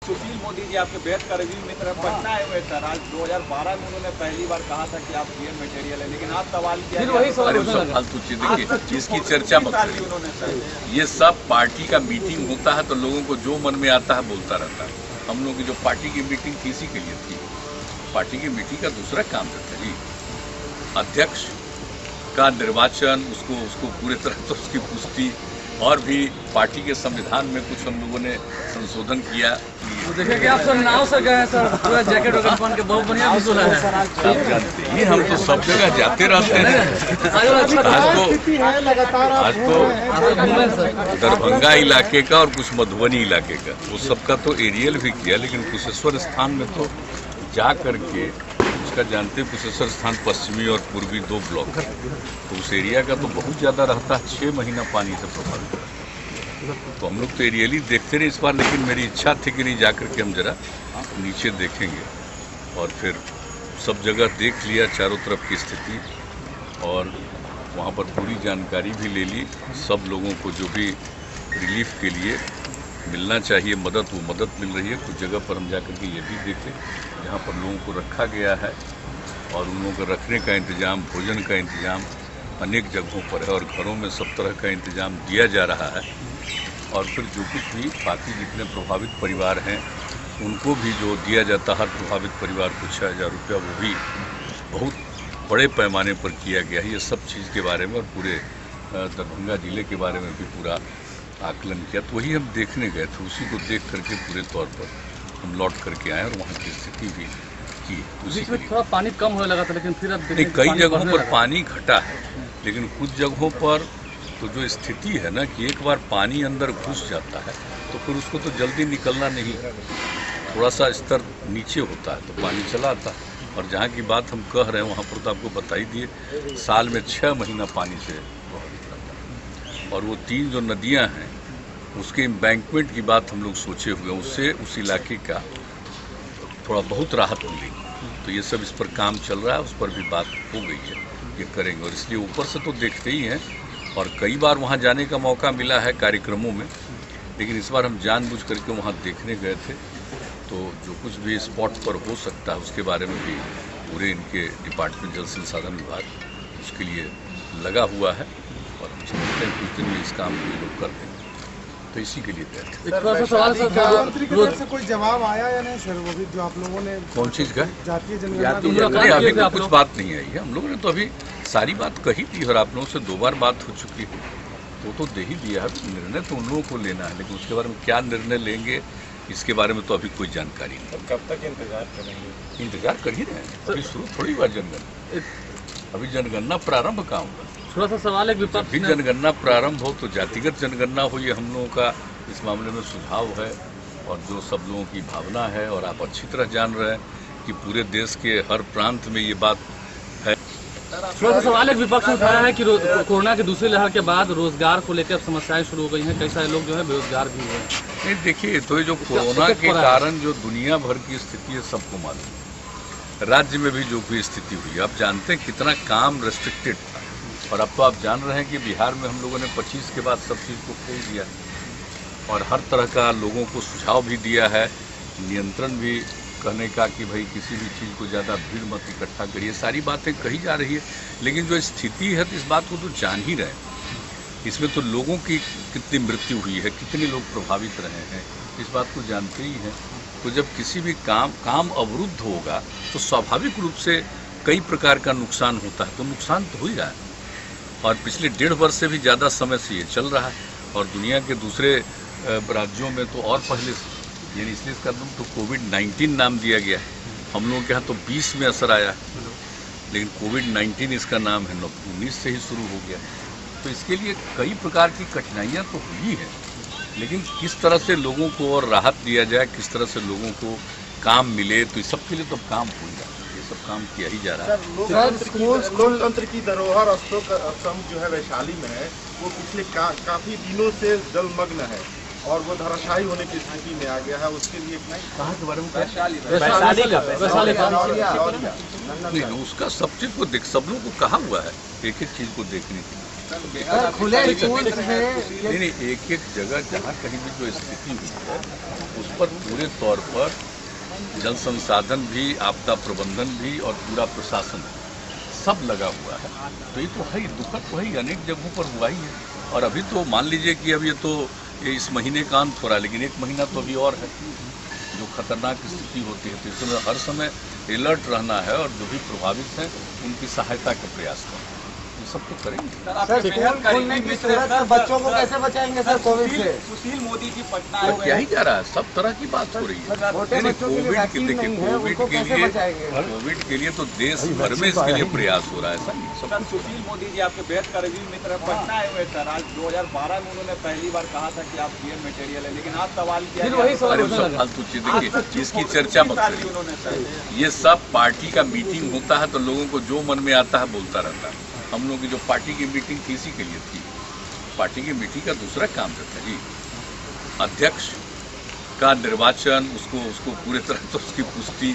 सुशील मोदी जी आपके बेहद करवी मित्र पटना आए हुए सर। आज 2012 में उन्होंने पहली बार कहा था कि आप पीएम मटेरियल है, लेकिन आज सवाल किया फालतू चीजें देखिए, इसकी चर्चा मत करिए। उन्होंने सर ये सब पार्टी का मीटिंग होता है तो लोगों को जो मन में आता है बोलता रहता है। हम लोग की जो पार्टी की मीटिंग थी इसी के लिए थी। पार्टी की मीटिंग का दूसरा काम था जी, अध्यक्ष का निर्वाचन, उसको पूरे तरह से उसकी पुष्टि, और भी पार्टी के संविधान में कुछ हम लोगों ने संशोधन किया। तो देखिए कि आप सर नाव से गए सर, पूरा जैकेट वगैरह पहन के बहुत बढ़िया भी सुना है। आप जानते हैं हम तो सब जगह जाते रहते हैं। आज तो दरभंगा इलाके का और कुछ मधुबनी इलाके का, वो सबका तो एरियल भी किया, लेकिन कुशेश्वर स्थान में तो जा करके उसका जानते, कुशेश्वर स्थान पश्चिमी और पूर्वी 2 ब्लॉक है, तो उस एरिया का तो बहुत ज़्यादा रहता है, 6 महीना पानी से प्रभावित रहता है। तो हम लोग तो एरियली देखते रहे इस बार, लेकिन मेरी इच्छा थी कि नहीं जा करके हम जरा नीचे देखेंगे, और फिर सब जगह देख लिया चारों तरफ की स्थिति, और वहाँ पर पूरी जानकारी भी ले ली। सब लोगों को जो भी रिलीफ के लिए मिलना चाहिए मदद, वो मदद मिल रही है। कुछ जगह पर हम जाकर के ये भी देखें जहाँ पर लोगों को रखा गया है, और उन लोगों को रखने का इंतज़ाम, भोजन का इंतज़ाम अनेक जगहों पर है, और घरों में सब तरह का इंतज़ाम दिया जा रहा है। और फिर जो कुछ भी बाकी जितने प्रभावित परिवार हैं उनको भी जो दिया जाता है, हर प्रभावित परिवार को 6,000 रुपया, वो भी बहुत बड़े पैमाने पर किया गया है। ये सब चीज़ के बारे में और पूरे दरभंगा ज़िले के बारे में भी पूरा आकलन किया। तो वही हम देखने गए थे, उसी को देख करके पूरे तौर पर हम लौट करके आए और वहाँ की स्थिति भी की। बीच में थोड़ा पानी कम होने लगा था, लेकिन फिर अब नहीं, कई जगहों पर पानी घटा है, लेकिन कुछ जगहों पर तो जो स्थिति है ना कि एक बार पानी अंदर घुस जाता है तो फिर उसको तो जल्दी निकलना नहीं, थोड़ा सा स्तर नीचे होता है तो पानी चला आता है। और जहाँ की बात हम कह रहे हैं वहाँ पर तो आपको बता ही दिए, साल में 6 महीना पानी से प्रभावित रहता है। और वो 3 जो नदियाँ हैं उसके एम्बैंकमेंट की बात हम लोग सोचे हुए, उससे उस इलाके का थोड़ा बहुत राहत मिलेगी। तो ये सब इस पर काम चल रहा है, उस पर भी बात हो गई है, ये करेंगे। और इसलिए ऊपर से तो देखते ही हैं, और कई बार वहाँ जाने का मौका मिला है कार्यक्रमों में, लेकिन इस बार हम जानबूझ करके वहाँ देखने गए थे। तो जो कुछ भी स्पॉट पर हो सकता है उसके बारे में भी पूरे इनके डिपार्टमेंट जल संसाधन विभाग उसके लिए लगा हुआ है, और हम समझते हैं कुछ दिन में इस काम को लोग कर देंगे। तो इसी के लिए से कोई जवाब आया या नहीं सर? वो भी जो आप लोगों ने, कौन चीज़ का जातीय जनगणना, अभी तो कुछ बात नहीं आई है। हम लोगों ने तो अभी सारी बात कही थी, और आप लोगों से 2 बार बात हो चुकी है, वो तो दे ही दिया है। निर्णय तो उन लोगों को लेना है, लेकिन उसके बारे में क्या निर्णय लेंगे इसके बारे में तो अभी कोई जानकारी नहीं। कब तक इंतजार करेंगे? इंतजार कर ही रहे हैं, अभी शुरू थोड़ी हुआ जनगणना, अभी जनगणना प्रारंभ कहाँ होगा। थोड़ा सा सवाल है, विपक्ष भी जनगणना प्रारंभ हो तो जातिगत जनगणना हो, ये हम लोगों का इस मामले में सुझाव है, और जो सब लोगों की भावना है। और आप अच्छी तरह जान रहे हैं कि पूरे देश के हर प्रांत में ये बात है। थोड़ा सा सवाल है, विपक्ष ने उठाया है कि कोरोना की दूसरी लहर के बाद रोजगार को लेकर समस्याएं शुरू हो गई हैं, कई सारे लोग जो है बेरोजगार भी हुए हैं। नहीं देखिए, तो ये जो कोरोना के कारण जो दुनिया भर की स्थिति है सबको मालूम है। राज्य में भी जो भी स्थिति हुई, आप जानते हैं कितना काम रेस्ट्रिक्टेड था, और अब तो आप जान रहे हैं कि बिहार में हम लोगों ने 25 के बाद सब चीज़ को खोल दिया, और हर तरह का लोगों को सुझाव भी दिया है, नियंत्रण भी कहने का कि भाई किसी भी चीज़ को ज़्यादा भीड़ मत इकट्ठा करिए, सारी बातें कही जा रही है। लेकिन जो स्थिति है तो इस बात को तो जान ही रहे, इसमें तो लोगों की कितनी मृत्यु हुई है, कितने लोग प्रभावित रहे हैं, इस बात को जानते ही हैं। तो जब किसी भी काम अवरुद्ध होगा तो स्वाभाविक रूप से कई प्रकार का नुकसान होता है, तो नुकसान तो हो ही रहा है। और पिछले 1.5 वर्ष से भी ज़्यादा समय से ये चल रहा है, और दुनिया के दूसरे राज्यों में तो और पहले, यानी इसलिए इसका नाम तो कोविड-19 नाम दिया गया है। हम लोगों के यहाँ तो 20 में असर आया, लेकिन कोविड-19 इसका नाम है, 19 से ही शुरू हो गया। तो इसके लिए कई प्रकार की कठिनाइयाँ तो हुई हैं, लेकिन किस तरह से लोगों को और राहत दिया जाए, किस तरह से लोगों को काम मिले, तो इस सब के लिए तो काम हो ही रहा है, ये सब काम किया ही जा रहा है। लोकतंत्र की धरोहर अशोक स्तंभ जो है वैशाली में है, वो पिछले काफी दिनों से जलमग्न है, और वो धराशायी होने की स्थिति में आ गया है। उसके लिए कहाँ के बारे में, नहीं, उसका सब चीज़ को सब लोगों को कहा हुआ है, एक एक चीज़ को देखने के लिए। बेहद खुले अभी स्कूल मित्र से हैं। नहीं, एक एक जगह जहाँ कहीं भी जो स्थिति हुई है उस पर पूरे तौर पर जल संसाधन भी, आपदा प्रबंधन भी और पूरा प्रशासन सब लगा हुआ है। तो ये तो है, दुखद तो है, अनेक जगहों पर हुआ ही है। और अभी तो मान लीजिए कि अब ये इस महीने का अंत हो रहा है, लेकिन एक महीना तो अभी और है जो खतरनाक स्थिति होती है। तो इसमें हर समय अलर्ट रहना है और जो भी प्रभावित हैं उनकी सहायता का प्रयास करना, ये सब तो करेंगे। सर, आपके बेहद करीबी मित्र हैं, सर, बच्चों को कैसे बचाएंगे सर कोविड से? सुशील मोदी जी पटना तो आए हुए क्या हैं। ही जा रहा है, सब तरह की बात हो रही है। छोटे नहीं, बच्चों के लिए कोविड के वैक्सीन देखिए, नहीं है, उनको कैसे बचाएंगे? कोविड के लिए तो देश भर में इसके लिए प्रयास हो रहा है। ऐसा नहीं सब सर, सुशील मोदी जी आपके बेहद करीबी मित्र हैं, पटना आए हुए सर। आज 2012 में उन्होंने पहली बार कहा था कि आप पीएम मटेरियल है, लेकिन आज सवाल किया फिर गया। वही सवाल अरे उठने सब लगा। फालतू चीज, देखिए इसकी चर्चा मत साल भी करिए। उन्होंने सर ये सब पार्टी का मीटिंग होता है तो लोगों को जो मन में आता है बोलता रहता है। हम लोग की जो पार्टी की मीटिंग थी इसी के लिए थी। पार्टी की मीटिंग का दूसरा काम रहता है जी, अध्यक्ष का निर्वाचन, उसको पूरे तरह से उसकी पुष्टि।